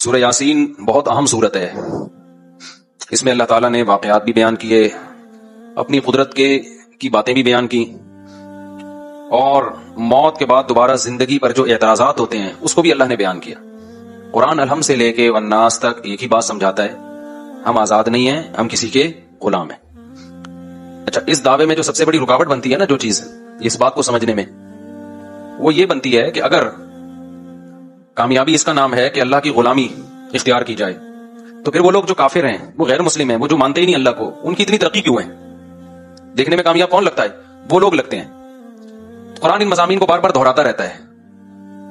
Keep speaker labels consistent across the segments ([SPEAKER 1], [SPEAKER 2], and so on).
[SPEAKER 1] سورہ یاسین بہت اہم سورت ہے. اس میں اللہ تعالیٰ نے واقعات بھی بیان کیے، اپنی قدرت کی باتیں بھی بیان کی، اور موت کے بعد دوبارہ زندگی پر جو اعتراضات ہوتے ہیں اس کو بھی اللہ نے بیان کیا. قرآن الحم سے لے کے والناس تک ایک ہی بات سمجھاتا ہے، ہم آزاد نہیں ہیں، ہم کسی کے غلام ہیں. اچھا، اس دعوے میں جو سب سے بڑی رکاوٹ بنتی ہے نا، جو چیز اس بات کو سمجھنے میں، وہ یہ بنتی ہے کہ اگر کامیابی اس کا نام ہے کہ اللہ کی غلامی اختیار کی جائے، تو پھر وہ لوگ جو کافر ہیں، وہ غیر مسلم ہیں، وہ جو مانتے ہی نہیں اللہ کو، ان کی اتنی ترقی کیوں ہے؟ دیکھنے میں کامیاب کون لگتا ہے؟ وہ لوگ لگتے ہیں. قرآن ان مضامین کو بار بار دہراتا رہتا ہے.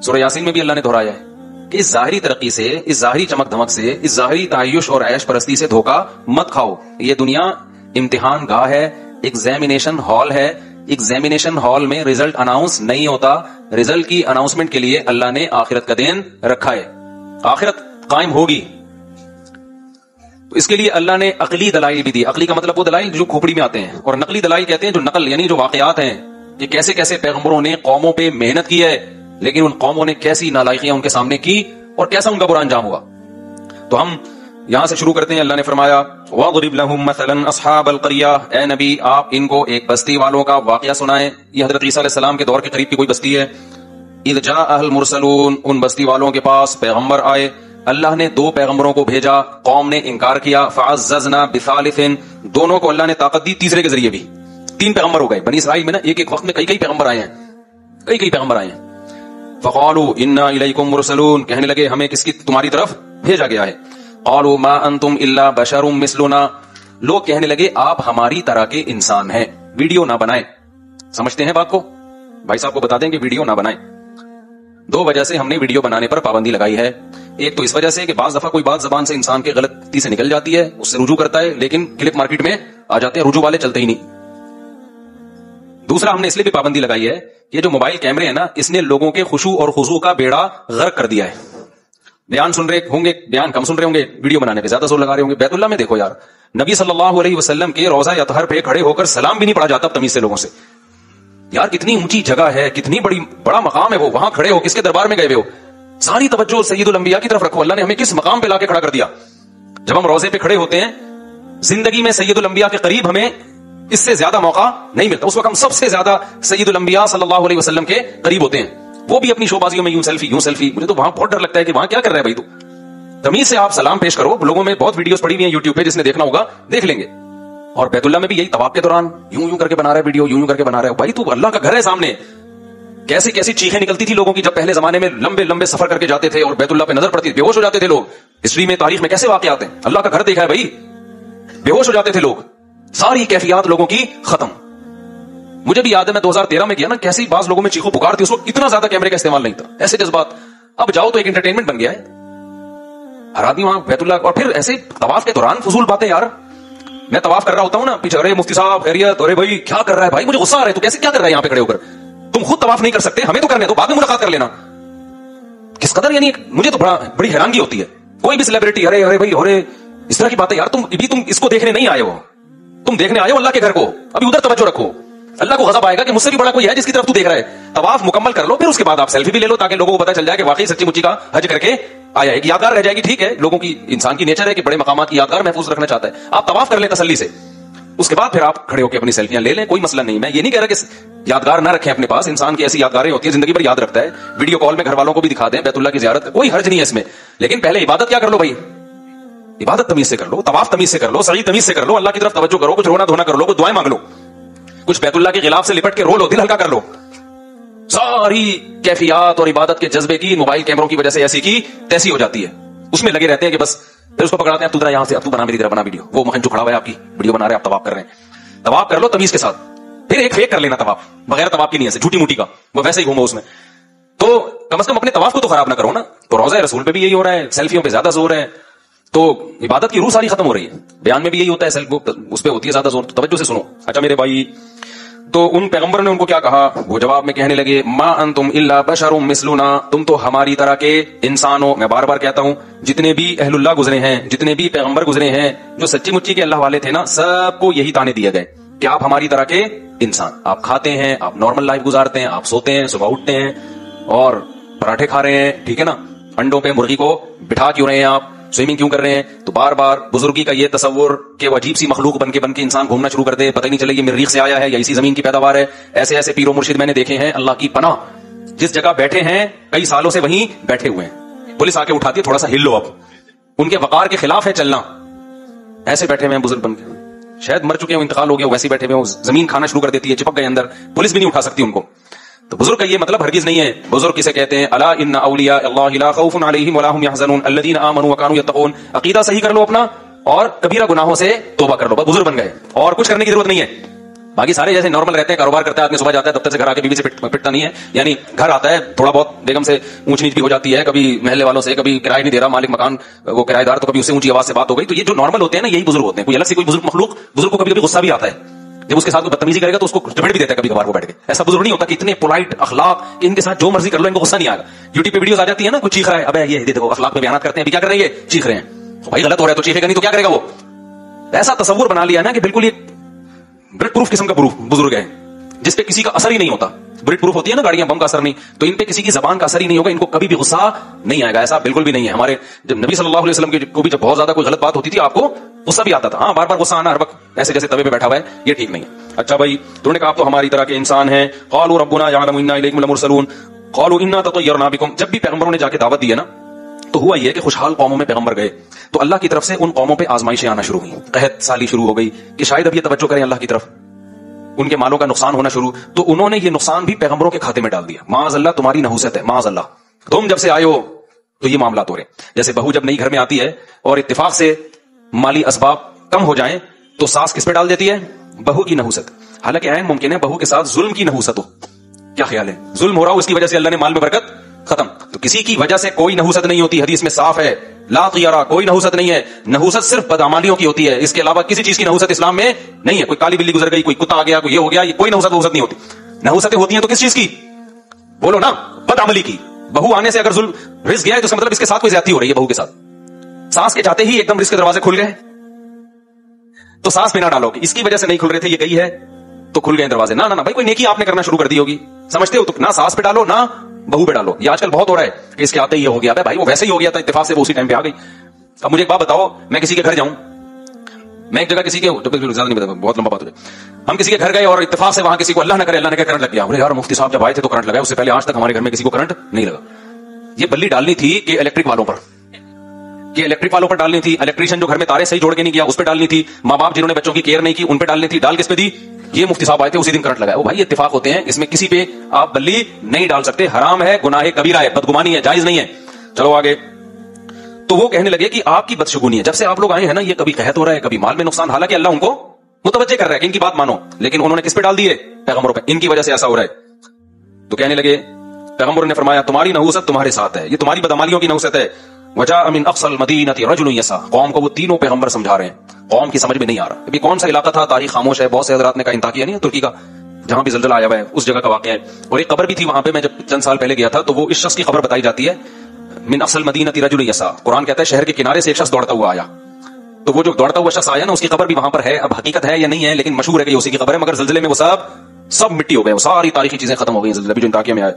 [SPEAKER 1] سورہ یاسین میں بھی اللہ نے دہرایا ہے کہ اس ظاہری ترقی سے، اس ظاہری چمک دھمک سے، اس ظاہری تعیش اور عیش پرستی سے دھوکہ مت کھاؤ. یہ دنیا امتحان گاہ ہے، ایگزامینیشن ہال ہے. ایگزامینیشن ہال میں رزلٹ اناؤنس نہیں ہوتا، رزلٹ کی اناؤنسمنٹ کے لیے اللہ نے آخرت کا دن رکھا ہے. آخرت قائم ہوگی، تو اس کے لیے اللہ نے عقلی دلائل بھی دی. عقلی کا مطلب وہ دلائل جو کھوپڑی میں آتے ہیں، اور نقلی دلائل کہتے ہیں جو نقل یعنی جو واقعات ہیں کہ کیسے کیسے پیغمبروں نے قوموں پہ محنت کی ہے، لیکن ان قوموں نے کیسی نالائقیاں ان کے سامنے کی اور کیسا ان کا برا انجام ہوا. تو ہم یہاں سے شروع کرتے ہیں. اللہ نے فرمایا وَاضْرِبْ لَهُمْ مَثَلًا أَصْحَابَ الْقَرْيَةِ، اے نبی آپ ان کو ایک بستی والوں کا واقعہ سنائیں. یہ حضرت عیسیٰ علیہ السلام کے دور کے قریب کی کوئی بستی ہے. اِذْ جَاءَهَا الْمُرْسَلُونَ، ان بستی والوں کے پاس پیغمبر آئے. اللہ نے 2 پیغمبروں کو بھیجا، قوم نے انکار کیا. فَعَزَّزْنَا بِثَالِثٍ، دونوں کو اللہ نے طاقت دی تیسرے کے ذریعے بھی. 3 پیغمبر ہو گئے. بنی اسرائیل میں نا ایک ایک وقت میں کئی پیغمبر آئے ہیں، کئی پیغمبر آئے ہیں. فَقَالُوا إِنَّا إِلَيْكُمْ مُرْسَلُونَ، کہنے لگے ہمیں کس کی تمہاری طرف بھیجا گیا ہے. قالوا ما انتم الا بشر مثلنا، لوگ کہنے لگے آپ ہماری طرح کے انسان ہیں، ویڈیو نہ بنائیں. سمجھتے ہیں بات کو؟ بھائی صاحب کو بتا دیں کہ ویڈیو نہ بنائیں. 2 وجہ سے ہم نے ویڈیو بنانے پر پابندی لگائی ہے. ایک تو اس وجہ سے کہ بعض دفعہ کوئی بات زبان سے انسان کے غلطی سے نکل جاتی ہے، اس سے رجوع کرتا ہے، لیکن کلپ مارکیٹ میں آ جاتے ہیں، رجوع والے چلتے ہی نہیں. دوسرا ہم نے اس لیے بھی پابندی لگائی ہے کہ یہ جو موبائل کیمرے ہیں نا، اس نے لوگوں کے خشوع اور خضوع کا بیڑا غرق کر دیا ہے. بیان سن رہے ہوں گے، بیان کم سن رہے ہوں گے، ویڈیو بنانے پہ زیادہ زور لگا رہے ہوں گے. بیت اللہ میں دیکھو یار، نبی صلی اللہ علیہ وسلم کے روضہ اطہر پہ کھڑے ہو کر سلام بھی نہیں پڑھا جاتا تمیز سے لوگوں سے. یار کتنی اونچی جگہ ہے، کتنی بڑا مقام ہے، وہ وہاں کھڑے ہو، کس کے دربار میں گئے ہوئے ہو؟ ساری توجہ سید الانبیاء کی طرف رکھو. اللہ نے ہمیں کس مقام پہ لا کے کھڑا کر دیا. جب ہم روضے پہ کھڑے ہوتے ہیں، زندگی میں سید الانبیاء کے قریب ہمیں اس سے زیادہ موقع نہیں ملتا. اس وقت ہم سب سے زیادہ سید الانبیاء صلی اللہ علیہ وسلم کے قریب ہوتے ہیں. وہ بھی اپنی شو بازیوں میں یوں سیلفی. مجھے تو وہاں بہت ڈر لگتا ہے کہ وہاں کیا کر رہا ہے بھائی. تو تمیز سے آپ سلام پیش کرو. لوگوں میں بہت ویڈیوز پڑی ہوئی ہیں یوٹیوب پہ، جس نے دیکھنا ہوگا دیکھ لیں گے. اور بیت اللہ میں بھی یہی طواف کے دوران یوں کر کے بنا رہا ہے ویڈیو، یوں کر کے بنا رہا ہے. بھائی تو اللہ کا گھر ہے سامنے. کیسی کیسی چیخیں نکلتی تھی لوگوں کی جب پہلے زمانے میں لمبے سفر کر کے جاتے تھے اور بیت اللہ پہ نظر پڑتی، بے ہوش ہو جاتے تھے لوگ. ہسٹری میں، تاریخ میں کیسے واقعات ہیں. اللہ کا گھر دیکھا ہے بھائی، بے ہوش ہو جاتے تھے لوگ. ساری کیفیات لوگوں کی ختم. مجھے بھی یاد ہے میں 2013 میں گیا نا، کیسی بعض لوگوں میں چیخو پکار تھی. اس وقت اتنا زیادہ کیمرے کا استعمال نہیں تھا، ایسے جذبات. اب جاؤ تو ایک انٹرٹینمنٹ بن گیا ہے. ہر آدمی وہاں بیت اللہ. اور پھر ایسے طواف کے دوران فضول باتیں. یار میں طواف کر رہا ہوتا ہوں نا، پیچھے ارے مفتی صاحب خیریت، ارے بھائی کیا کر رہا ہے. بھائی مجھے غصہ آ رہا ہے، تو کیسے کیا کر رہا ہے یہاں پہ کھڑے ہو کر؟ تم خود طواف نہیں کر سکتے، ہمیں تو کرنے دو، بعد میں ملاقات کر لینا. کس قدر یعنی مجھے تو بڑی حیرانگی ہوتی ہے. کوئی بھی سیلیبریٹی ارے بھائی ارے اس طرح کی باتیں. یار تم اس کو دیکھنے نہیں آئے ہو، تم دیکھنے آئے ہو اللہ کے گھر کو. ابھی ادھر توجہ رکھو. اللہ کو غضب آئے گا کہ مجھ سے بھی بڑا کوئی ہے جس کی طرف تو دیکھ رہا ہے. طواف مکمل کر لو، پھر اس کے بعد آپ سیلفی بھی لے لو تاکہ لوگوں کو پتہ چل جائے کہ واقعی سچی مچی کا حج کر کے آیا ہے. یادگار رہ جائے گی. ٹھیک ہے، لوگوں کی انسان کی نیچر ہے کہ بڑے مقامات کی یادگار محفوظ رکھنا چاہتا ہے. آپ طواف کر لیں تسلی سے، اس کے بعد پھر آپ کھڑے ہو کے اپنی سیلفیاں لے لیں، کوئی مسئلہ نہیں. میں یہ نہیں کہہ رہا کہ یادگار نہ رکھیں اپنے پاس. انسان کی ایسی یادگاریں ہوتی ہیں زندگی بھر یاد رکھتا ہے. ویڈیو کال میں گھر والوں کو بھی دکھا دیں بیت اللہ کی زیارت، کوئی حرج نہیں ہے اس میں. لیکن پہلے عبادت کیا کر لو بھائی، عبادت تمیز سے کر لو، طواف تمیز سے کر لو، سعی تمیز سے کر لو، اللہ کی طرف توجہ کرو، کچھ رونا دھونا کر لو، کچھ دعائیں مانگ لو، کچھ بیت اللہ کے غلاف سے لپٹ کے رو لو، دل ہلکا کر لو. ساری کیفیات اور عبادت کے جذبے کی موبائل کیمروں کی وجہ سے ایسی کی تیسی ہو جاتی ہے. اس میں لگے رہتے ہیں کہ بس پھر اس کو پکڑاتے ہیں، تو ذرا یہاں سے اب تو بنا میری طرح بنا ویڈیو. وہ مہن جو کھڑا ہوا ہے آپ کی ویڈیو بنا رہے ہیں، آپ طواف کر رہے ہیں. طواف کر لو تمیز کے ساتھ. پھر ایک فیک کر لینا طواف بغیر طواف کی نیت سے، جھوٹی موٹی کا، وہ ویسے ہی گھومو اس میں. تو کم از کم اپنے طواف کو تو خراب نہ کرو نا. تو روضہ رسول پہ بھی یہی ہو رہا ہے، سیلفیوں پہ زیادہ زور ہے. تو عبادت کی روح ساری ختم ہو رہی ہے. بیان میں بھی یہی ہوتا ہے، اس پہ ہوتی ہے زیادہ زور. تو توجہ سے سنو. اچھا میرے بھائی، تو ان پیغمبر نے ان کو کیا کہا؟ وہ جواب میں کہنے لگے ما انتم الا بشر مثلنا، تم تو ہماری طرح کے انسان ہو. میں بار بار کہتا ہوں، جتنے بھی اہل اللہ گزرے ہیں، جتنے بھی پیغمبر گزرے ہیں، جو سچی مچی کے اللہ والے تھے نا، سب کو یہی تانے دیے گئے کہ آپ ہماری طرح کے انسان. آپ کھاتے ہیں، آپ نارمل لائف گزارتے ہیں، آپ سوتے ہیں، صبح اٹھتے ہیں اور پراٹھے کھا رہے ہیں، ٹھیک ہے نا، अंडों पे मुर्गी को बिठा क्यों रहे हैं आप, स्विमिंग क्यों कर रहे हैं। तो बार बार बुजुर्गी का ये तस्वुर कि वो अजीब सी मखलूक बन के इंसान घूमना शुरू कर दे, पता ही नहीं चले ये मरीख से आया है या इसी जमीन की पैदावार है। ऐसे ऐसे पीरो मुर्शिद मैंने देखे हैं, अल्लाह की पनाह, जिस जगह बैठे हैं कई सालों से वहीं बैठे हुए हैं, पुलिस आके उठाती है थोड़ा सा हिल लो, अब उनके वकार के खिलाफ है चलना, ऐसे बैठे हुए हैं बुजुर्ग बन के, शायद मर चुके हो, इंतकाल हो गया, वैसे बैठे हुए हो, जमीन खाना शुरू कर देती है, चिपक गए अंदर, पुलिस भी नहीं उठा सकती उनको। तो बुजुर्ग का ये मतलब हरगिज नहीं है। बुजुर्ग किसे कहते हैं, अला इन्ना औलिया अल्लाह ला खौफुन अलैहिम वला हुम यहज़नून अल्लज़ीना आमनू व कानू यत्तक़ून। अकीदा सही कर लो अपना और कबीरा गुनाहों से तौबा कर लो, बस बुजुर्ग बन गए, और कुछ करने की जरूरत नहीं है। बाकी सारे जैसे नॉर्मल रहते हैं, कारोबार करता है आदमी, सुबह जाता है दफ्तर से, घर आके बीवी से पिटता नहीं है, यानी घर आता है थोड़ा बहुत बेगम से ऊंच नीच भी हो जाती है, कभी महल्ले वालों से, कभी किराया नहीं दे रहा मालिक मकान वो किराएदार, तो कभी उससे ऊंची आवाज से बात हो गई। तो ये जो नॉर्मल होते हैं ना, यही बुजुर्ग होते हैं। कोई अलग से कोई बुजुर्ग मखलूक, बुजुर्ग को कभी कभी गुस्सा भी आता है, जब उसके साथ कोई बदतमीजी करेगा तो उसको चपेट भी देता है कभी कभार वो बैठ के। ऐसा बुजुर्ग नहीं होता कि इतने पोलाइट अखलाक, इनके साथ जो मर्जी कर लो इनको गुस्सा नहीं आएगा। यूट्यूब पे वीडियोस आ जाती है ना, कुछ चीख रहा है, अबे ये देखो अखलाक पे बयान करते हैं, अभी क्या कर रहे हैं ये, चीख रहे हैं, तो भाई गलत हो रहा है तो चीखेगा नहीं तो क्या करेगा वो। ऐसा तस्वुर बना लिया ना कि बिल्कुल ये बुलेट प्रूफ किस्म का बुजुर्ग है, जिसपे किसी का असर ही नहीं होता। बुलेट प्रूफ होती है ना गाड़ियां, बम का असर नहीं, तो इन पे किसी की जबान का असर ही नहीं होगा, इनको कभी भी गुस्सा नहीं आएगा। ऐसा बिल्कुल भी नहीं है। हमारे जब नबी सल्लल्लाहु अलैहि वसल्लम को भी जब बहुत ज्यादा कोई गलत बात होती थी, आपको गुस्सा भी आता था। हाँ, बार बार गुस्सा आना हर वक्त ऐसे जैसे तवे पे बैठा हुआ है, ये ठीक नहीं है। अच्छा भाई, तुमने कहा आप तो हमारी तरह के इंसान हैं। क़ालू रब्बुना यअलमु इन्ना इलैकुम लमुरसलून क़ालू इन्ना ततय्यरना बिकुम। जब भी पैगंबरों ने जाके दावत दी है ना, तो हुआ ये कि खुशहाल कौमों में पैगंबर गए तो अल्लाह की तरफ से उन कौमों पे आजमाइशें आना शुरू हुई, कहत साली शुरू हो गई कि शायद अब ये तवज्जो करें अल्लाह की तरफ, उनके मालों का नुकसान होना शुरू। तो उन्होंने ये नुकसान भी पैगंबरों के खाते में डाल दिया। माज़अल्लाह तुम्हारी नहुसत है, माज़अल्लाह तुम जब से आए हो तो ये मामला हो रहे। जैसे बहू जब नई घर में आती है और इत्तेफाक से माली असबाब कम हो जाएं तो सास किस पे डाल देती है, बहू की नहुसत। हालांकि ऐन मुमकिन है बहू के साथ जुल्म की नहुसत हो। क्या ख्याल है, जुल्म हो रहा हो, उसकी वजह से अल्लाह ने माल में बरकत खत्म। तो किसी की वजह से कोई नहुसत नहीं होती, हदीस में साफ है, ला गियारा, कोई नहुसत नहीं है। नहुसत सिर्फ बदअमालियों की होती है, इसके अलावा किसी चीज की नहुसत इस्लाम में नहीं है। कोई काली बिल्ली गुजर गई, कोई कुत्ता आ गया, कोई ये हो गया, ये कोई नहुसत नहीं होती। नहुसतें होती हैं तो किस चीज की, बोलो ना, बदअमली की। बहू आने से अगर जुल्म रिस्क गया है तो इसका मतलब इसके साथ कोई ज्यादती हो रही है बहू के साथ। सास के चाहते ही एकदम रिस्क के दरवाजे खुल गए तो सास पे ना डालो कि इसकी वजह से नहीं खुल रहे थे, ये गई है तो खुल गए दरवाजे। ना ना ना भाई, कोई नेकी आपने करना शुरू कर दी होगी, समझते हो, तो ना सास पे डालो ना बहू पे डालो। ये आजकल बहुत हो रहा है कि इसके आते ही हो गया भाई, वो वैसे ही हो गया था, इत्तेफाक से वो उसी टाइम पे आ गई। अब मुझे एक बात बताओ, मैं किसी के घर जाऊं, मैं एक जगह किसी के, ज्यादा नहीं बता, बहुत लंबा बात हो जाए, हम किसी के घर गए और इत्तेफाक से वहां किसी को अल्लाह न करे अल्लाह ने कहा करंट लग गया। बोले यार मुफ्ती साहब जब आए थे तो करंट लगा, उससे पहले आज तक हमारे घर में किसी को करंट नहीं लगा। ये बल्ली डालनी थी कि इलेक्ट्रिक वालों पर, कि इलेक्ट्रिक वालों पर डालनी थी, इलेक्ट्रीशियन जो घर में तारे सही जोड़ के नहीं किया उस पर डालनी थी, माँ बाप जिन्होंने बच्चों की केयर नहीं की उन पर डालनी थी। डाल किस पे दी, ये मुफ्ती साहब आए थे उसी दिन करंट लगाया। वो भाई इत्तेफाक होते हैं, इसमें किसी पे आप बल्ली नहीं डाल सकते, हराम है, गुनाह कबीरा है, बदगुमानी है, जायज नहीं है। चलो आगे। तो वो कहने लगे कि आपकी बदशगुनी है, जब से आप लोग आए हैं ना, ये कभी कहत हो रहा है, कभी माल में नुकसान। हालांकि अल्लाह उनको मुतवज्जे कर रहा है कि इनकी बात मानो, लेकिन उन्होंने किस पे डाल दिए, पैगंबरों पे, इनकी वजह से ऐसा हो रहा है। तो कहने लगे, पैगंबरों ने फरमाया तुम्हारी नहुसत तुम्हारे साथ है, ये तुम्हारी बदअमालियों की नहुसत है। वजाअ मिन अक़सल मदीनति रजुलुन यसा। कौम को वो तीनों पैगंबर समझा रहे हैं, कौम की समझ में नहीं आ रहा। अभी कौन सा इलाका था, तारीख खामोश है, बहुत से हज़रात ने कहा इंताकिया नहीं है तुर्की का, जहां भी ज़लज़ला आया हुआ है, उस जगह का वाक़या है। और एक कब्र भी थी वहां पे, मैं जब चंद साल पहले गया था तो वो इस शख्स की खबर बताई जाती है, मिन अक़सल मदीनति रजुलुन यसा। कुरान कहता है शहर के किनारे से एक शख्स दौड़ता हुआ आया। तो वो जो दौड़ता हुआ शख्स आया ना, उसकी खबर भी वहां पर है। अब हकीकत है या नहीं है, लेकिन मशहूर है कि उसी की खबर है, मगर ज़लज़ले में वो सब मिट्टी हो गए, वो सारी तारीखी चीजें खत्म हो गई ज़लज़ले भी जो इंताकिया में आए।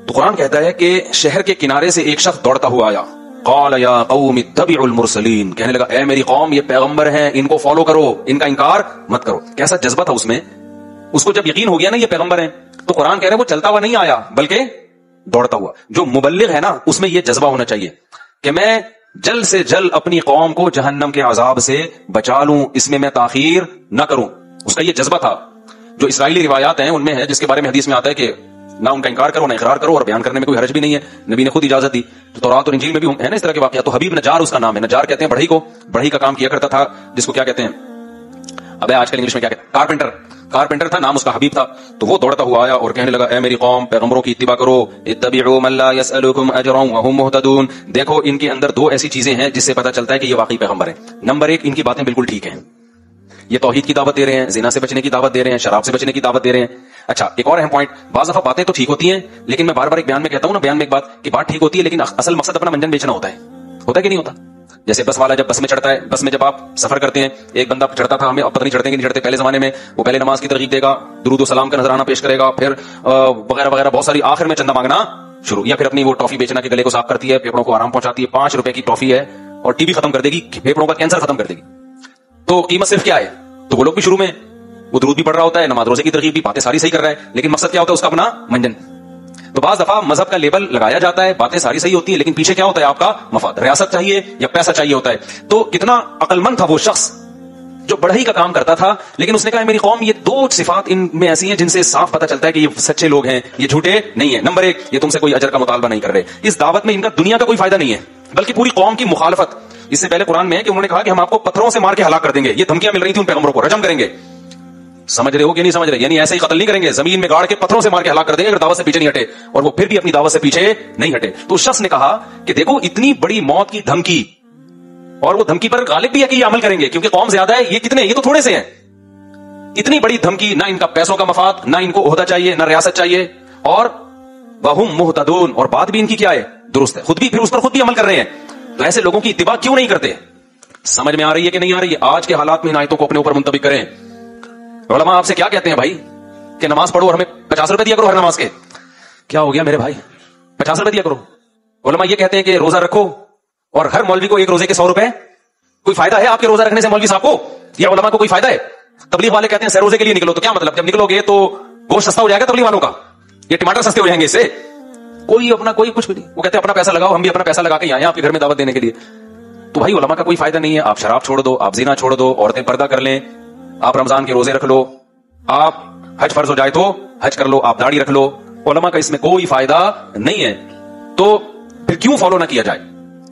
[SPEAKER 1] तो कुरान कहता है कि शहर के किनारे से एक शख्स दौड़ता हुआ आया। क़ाल या क़ौम इत्तबिउल मुरसलीन। कहने लगा ए मेरी कौम, ये पैगंबर हैं, इनको फॉलो करो, इनका इनकार मत करो। कैसा जज्बा था उसमें, उसको जब यकीन हो गया ना ये पैगंबर हैं, तो कुरान कह रहा है वो चलता हुआ नहीं आया बल्कि दौड़ता हुआ। जो मुबल्लिग है ना, उसमें यह जज्बा होना चाहिए कि मैं जल्द से जल्द अपनी कौम को जहन्नम के अजाब से बचा लूं, इसमें मैं ताखीर न करूं। उसका यह जज्बा था। जो इस्राइली रिवायात हैं उनमें है, जिसके बारे में हदीस में आता है कि ना उनका इनकार करो ना इकरार करो, और बयान करने में कोई हर्ज भी नहीं है, नबी ने खुद इजाजत दी। तो तौरात और इंजील में भी है ना इस तरह के वाकया। तो हबीब नजार उसका नाम है, नजार कहते हैं बढ़ई को, बढ़ई का काम किया करता था, जिसको क्या कहते हैं, अबे आजकल इंग्लिश में क्या कहते हैं, कारपेंटर था, नाम उसका हबीब था। तो वो दौड़ता हुआ आया और कहने लगा ए मेरी कौम, पैगंबरों की इत्तिबा करो, इत्तबिउ मन ला यसअलुकुम अजरन व हुम मुहतदून। देखो इनके अंदर दो ऐसी चीजें हैं जिससे पता चलता है कि ये वाकई पैगंबर है। नंबर एक, इनकी बातें बिल्कुल ठीक हैं, ये तौहीद की दावत दे रहे हैं, जिना से बचने की दावत दे रहे हैं, शराब से बचने की दावत दे रहे हैं। अच्छा, एक और अहम पॉइंट, बाज़ दफा बातें तो ठीक होती हैं, लेकिन मैं बार बार एक बयान में कहता हूं ना, बयान में एक बात कि बात ठीक होती है लेकिन असल मकसद अपना मंजन बेचना होता है कि नहीं होता। जैसे बस वाला जब बस में चढ़ता है, बस में जब आप सफर करते हैं, एक बंदा चढ़ता था, हमें अब पता नहीं चढ़ते कि नहीं चढ़ते, पहले जमाने में वो पहले नमाज की तरगीब देगा, दुरूद व सलाम का नजराना पेश करेगा, फिर वगैरह वगैरह बहुत सारी, आखिर में चंदा मांगना शुरू, या फिर अपनी वो टॉफी बेचना के गले को साफ करती है, फेफड़ों को आराम पहुंचाती है, 5 रुपए की टॉफी है और टीबी खत्म कर देगी, फेफड़ों का कैंसर खत्म कर देगी, तो कीमत सिर्फ क्या है? तो वो लोग भी शुरू में वो दुरूद भी पढ़ रहा होता है, नमाज रोजे की तरकीब भी, बातें सारी सही कर रहा है, लेकिन मकसद क्या होता है उसका? अपना मंजन। तो बाज दफा मजहब का लेबल लगाया जाता है, बातें सारी सही होती है, लेकिन पीछे क्या होता है? आपका मफाद, रियासत चाहिए या पैसा चाहिए होता है। तो कितना अक्लमंद था वो शख्स जो बढ़ई का काम करता था, लेकिन उसने कहा मेरी कौम, ये 2 सिफात इनमें ऐसी हैं जिनसे साफ पता चलता है कि ये सच्चे लोग हैं, ये झूठे नहीं है। नंबर 1, ये तुमसे कोई अजर का मुतालबा नहीं कर रहे, इस दावत में इनका दुनिया का कोई फायदा नहीं है, बल्कि पूरी कौम की मुखालफत। इससे पहले कुरान में है कि उन्होंने कहा कि हम आपको पत्थरों से मार के हलाक कर देंगे, ये धमकियां मिल रही थी उन पैगंबरों को, रजम करेंगे। समझ रहे हो कि नहीं समझ रहे? यानी ऐसे ही कत्ल नहीं करेंगे, जमीन में गाड़ के पत्थरों से मार के हलाक कर देंगे अगर दावत से पीछे नहीं हटे, और वो फिर भी अपनी दावत से पीछे नहीं हटे। तो उस शख्स ने कहा कि देखो इतनी बड़ी मौत की धमकी, और वो धमकी पर गालिब भी है कि ये अमल करेंगे क्योंकि कौम ज्यादा है, ये कितने, ये तो थोड़े से हैं। इतनी बड़ी धमकी, ना इनका पैसों का मफाद, ना इनको ओहदा चाहिए, ना रियासत चाहिए, और वहुम मुहतदून, और बात भी इनकी क्या है? दुरुस्त है, खुद भी फिर उस पर खुद भी अमल कर रहे हैं। तो ऐसे लोगों की इत्तिबा क्यों नहीं करते? समझ में आ रही है कि नहीं आ रही है? आज के हालात में इन आयतों को अपने ऊपर मुंतबिक करें। उलमा आपसे क्या कहते हैं भाई कि नमाज पढ़ो और हमें 50 रुपए दिया करो हर नमाज के। क्या हो गया मेरे भाई, 50 रुपए दिया करो? उलमा ये कहते हैं कि रोजा रखो और हर मौलवी को 1 रोजे के 100 रुपए। कोई फायदा है आपके रोजा रखने से मौलवी साहब को या उलमा को? कोई फायदा है? तबलीग वाले कहते हैं सह रोजे के लिए निकलो, तो क्या मतलब? जब निकलोगे तो गोश्त सस्ता हो जाएगा तबलीग वालों का, ये टमाटर सस्ते हो जाएंगे इससे? कोई अपना कोई कुछ भी नहीं, वो कहते हैं अपना पैसा लगाओ, हम भी अपना पैसा लगा के आए आपके घर में दावत देने के लिए। तो भाई उलमा का कोई फायदा नहीं है। आप शराब छोड़ दो, आप जिना छोड़ दो, औरतें पर्दा कर लें, आप रमजान के रोजे रख लो, आप हज फर्ज हो जाए तो हज कर लो, आप दाढ़ी रख लो, उलमा का इसमें कोई फायदा नहीं है। तो फिर क्यों फॉलो ना किया जाए?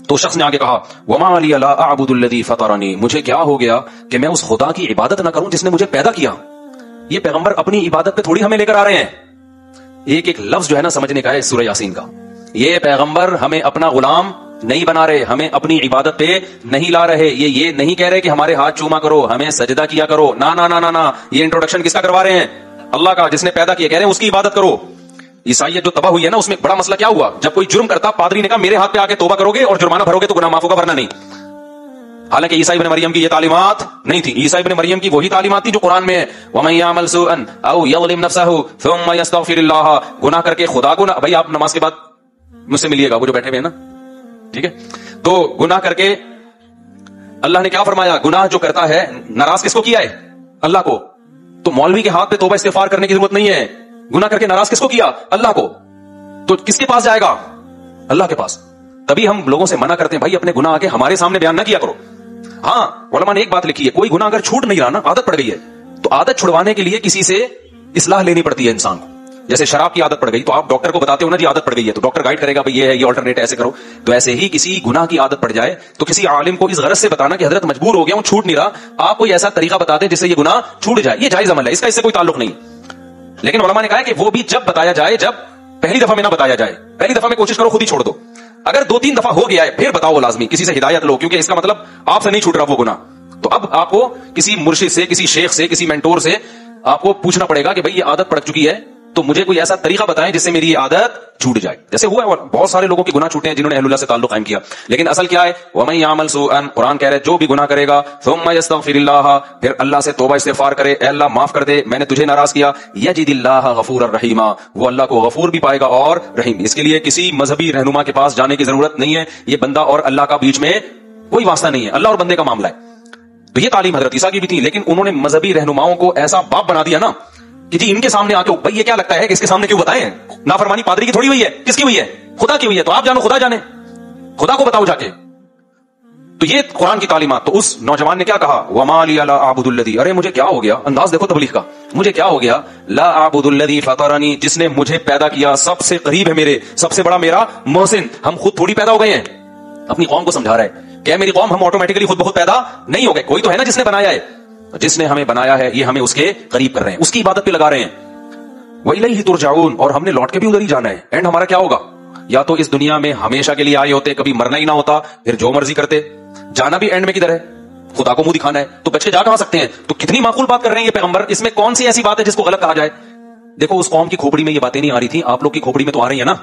[SPEAKER 1] तो शख्स ने आगे कहा वमा ली ला अअबुदुल्लज़ी फतरनी, मुझे क्या हो गया कि मैं उस खुदा की इबादत ना करूं जिसने मुझे पैदा किया। ये पैगंबर अपनी इबादत पे थोड़ी हमें लेकर आ रहे हैं। एक एक लफ्ज जो है ना समझने का है सूरह यासीन का। ये पैगंबर हमें अपना गुलाम नहीं बना रहे, हमें अपनी इबादत पे नहीं ला रहे। ये नहीं कह रहे कि हमारे हाथ चूमा करो, हमें सजदा किया करो, ना ना ना ना ना। ये इंट्रोडक्शन किसका करवा रहे हैं? अल्लाह का, जिसने पैदा किया। कह रहे हैं उसकी इबादत करो। ईसाइयत जो तबाह हुई है ना, उसमें बड़ा मसला क्या हुआ? जब कोई जुर्म करता, पादरी ने कहा मेरे हाथ पे आके तौबा करोगे और जुर्माना भरोगे तो गुनाह माफ होगा, वरना नहीं। हालांकि ईसा इब्न मरियम की ये तालीमात नहीं थी। ईसा इब्न मरियम की वही तालीमात थी जो कुरान में है, वमन यामल सुअन औ यज़लिम नफ्सहु थुम्मा यस्तगफिरुल्लाह। गुनाह करके खुदा को ना, भाई आप नमाज के बाद मुझसे मिलिएगा, वो जो बैठे हुए हैं ना, ठीक है? तो गुनाह करके अल्लाह ने क्या फरमाया? गुनाह जो करता है, नाराज किसको किया है? अल्लाह को। तो मौलवी के हाथ पे तौबा इस्तिगफार करने की जरूरत नहीं है। गुनाह करके नाराज किसको किया? अल्लाह को। तो किसके पास जाएगा? अल्लाह के पास। तभी हम लोगों से मना करते हैं भाई अपने गुनाह आके हमारे सामने बयान ना किया करो। हाँ, उलमा ने एक बात लिखी है, कोई गुनाह अगर छूट नहीं रहा ना, आदत पड़ गई है, तो आदत छुड़वाने के लिए किसी से इस्लाह लेनी पड़ती है इंसान को। जैसे शराब की आदत पड़ गई तो आप डॉक्टर को बताते हो ना जी आदत पड़ गई है, तो डॉक्टर गाइड करेगा भाई ये है, ये अल्टरनेट ऐसे करो। तो ऐसे ही किसी गुनाह की आदत पड़ जाए तो किसी आलिम को इस गरज से बताना कि हजरत मजबूर हो गया हूं, छूट नहीं रहा, आप कोई ऐसा तरीका बताते जिससे ये गुनाह छूट जाए। ये जायज अमल है, इसका इससे कोई ताल्लुक नहीं। लेकिन उलमा ने कहा है कि वो भी जब बताया जाए, जब पहली दफा में ना बताया जाए। पहली दफा में कोशिश करो खुद ही छोड़ दो। अगर 2-3 दफा हो गया है फिर बताओ लाजमी, किसी से हिदायत लो, क्योंकि इसका मतलब आपसे नहीं छूट रहा वो गुनाह। तो अब आपको किसी मुर्शिद से, किसी शेख से, किसी मेंटोर से आपको पूछना पड़ेगा कि भाई ये आदत पड़ चुकी है, तो मुझे कोई ऐसा तरीका बताएं जिससे मेरी ये आदत छूट जाए। जैसे हुआ है बहुत सारे लोगों के गुनाह छूटे हैं जिन्होंने अहलुल्लाह से ताल्लुक कायम किया। लेकिन असल क्या है? वमन यामल सुअन, कुरान कह रहे जो भी गुनाह करेगा, सुम्मा यस्तगफिरुल्लाह, फिर अल्लाह से तौबा इस्तिगफार करे, ए अल्लाह माफ कर दे, मैंने तुझे नाराज किया, यजिदिल्लाह गफूरर रहीमा, वो अल्लाह को गफूर भी पाएगा और रहीम। इसके लिए किसी मजहबी रहनुमा के पास जाने की जरूरत नहीं है। ये बंदा और अल्लाह का बीच में कोई वास्ता नहीं है, अल्लाह और बंदे का मामला है। तो ये तालीम हजरत ईसा की भी थी, लेकिन उन्होंने मजहबी रहनुमाओं को ऐसा बाप बना दिया ना कि जी इनके सामने आके भाई ये क्या लगता है कि इसके सामने क्यों बताएं? नाफरमानी पादरी की थोड़ी हुई है, किसकी हुई है? खुदा की हुई है। तो आप जानो, खुदा जाने, खुदा को बताओ जाके। तो ये कुरान की तालीमात। तो उस नौजवान ने क्या कहा? वमा ली ला अअबुदुल्लज़ी, अरे मुझे क्या हो गया, अंदाज देखो तबलीग का, मुझे क्या हो गया? ला अअबुदुल्लज़ी फतरनी, जिसने मुझे पैदा किया, सबसे करीब है मेरे, सबसे बड़ा मेरा मोहसिन। हम खुद थोड़ी पैदा हो गए हैं। अपनी कौम को समझा रहा है, क्या मेरी कौम हम ऑटोमेटिकली खुद बहुत पैदा नहीं हो गए, कोई तो है ना जिसने बनाया है। जिसने हमें बनाया है ये हमें उसके करीब कर रहे हैं, उसकी इबादत पे लगा रहे हैं। वइलैहि तुरजाऊन, और हमने लौट के भी उधर ही जाना है। एंड हमारा क्या होगा? या तो इस दुनिया में हमेशा के लिए आए होते, कभी मरना ही ना होता, फिर जो मर्जी करते, जाना भी एंड में किधर है? खुदा को मुंह दिखाना है। तो बच्चे जा कहां सकते हैं? तो कितनी माकूल बात कर रहे हैं ये पैगंबर। इसमें कौन सी ऐसी बात है जिसको गलत कहा जाए? देखो उस कौम की खोपड़ी में ये बातें नहीं आ रही थी, आप लोग की खोपड़ी में तो आ रही है ना।